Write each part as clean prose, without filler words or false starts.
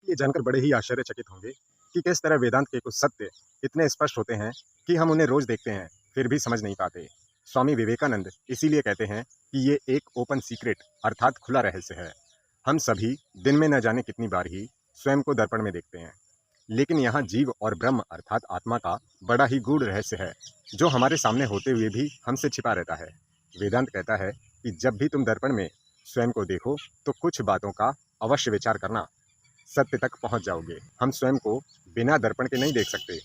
ये जानकर बड़े ही आश्चर्यचकित होंगे कि किस तरह वेदांत के कुछ सत्य इतने स्पष्ट होते हैं कि हम उन्हें रोज देखते हैं फिर भी समझ नहीं पाते। स्वामी विवेकानंद इसीलिए कहते हैं कि ये एक ओपन सीक्रेट अर्थात खुला रहस्य है। हम सभी दिन में न जाने कितनी बार ही स्वयं को दर्पण में देखते हैं, लेकिन यहाँ जीव और ब्रह्म अर्थात आत्मा का बड़ा ही गूढ़ रहस्य है जो हमारे सामने होते हुए भी हमसे छिपा रहता है। वेदांत कहता है कि जब भी तुम दर्पण में स्वयं को देखो तो कुछ बातों का अवश्य विचार करना, सत्य तक पहुंच जाओगे। हम स्वयं को बिना दर्पण के नहीं देख सकते,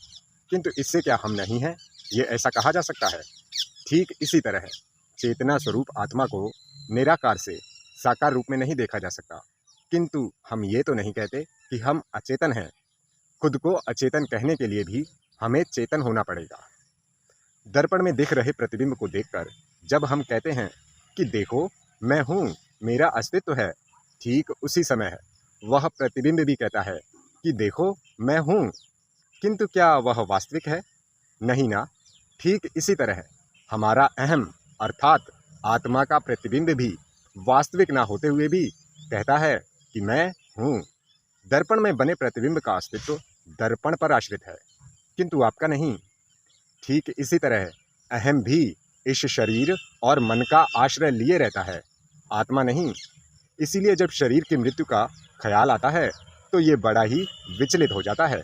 किंतु इससे क्या हम नहीं हैं, ये ऐसा कहा जा सकता है? ठीक इसी तरह चेतना स्वरूप आत्मा को निराकार से साकार रूप में नहीं देखा जा सकता, किंतु हम ये तो नहीं कहते कि हम अचेतन हैं। खुद को अचेतन कहने के लिए भी हमें चेतन होना पड़ेगा। दर्पण में दिख रहे प्रतिबिंब को देखकर जब हम कहते हैं कि देखो मैं हूँ, मेरा अस्तित्व है, ठीक उसी समय वह प्रतिबिंब भी कहता है कि देखो मैं हूँ, किंतु क्या वह वास्तविक है? नहीं ना। ठीक इसी तरह हमारा अहम अर्थात आत्मा का प्रतिबिंब भी वास्तविक ना होते हुए भी कहता है कि मैं हूँ। दर्पण में बने प्रतिबिंब का अस्तित्व दर्पण पर आश्रित है, किंतु आपका नहीं। ठीक इसी तरह अहम भी इस शरीर और मन का आश्रय लिए रहता है, आत्मा नहीं। इसीलिए जब शरीर की मृत्यु का ख्याल आता है तो ये बड़ा ही विचलित हो जाता है।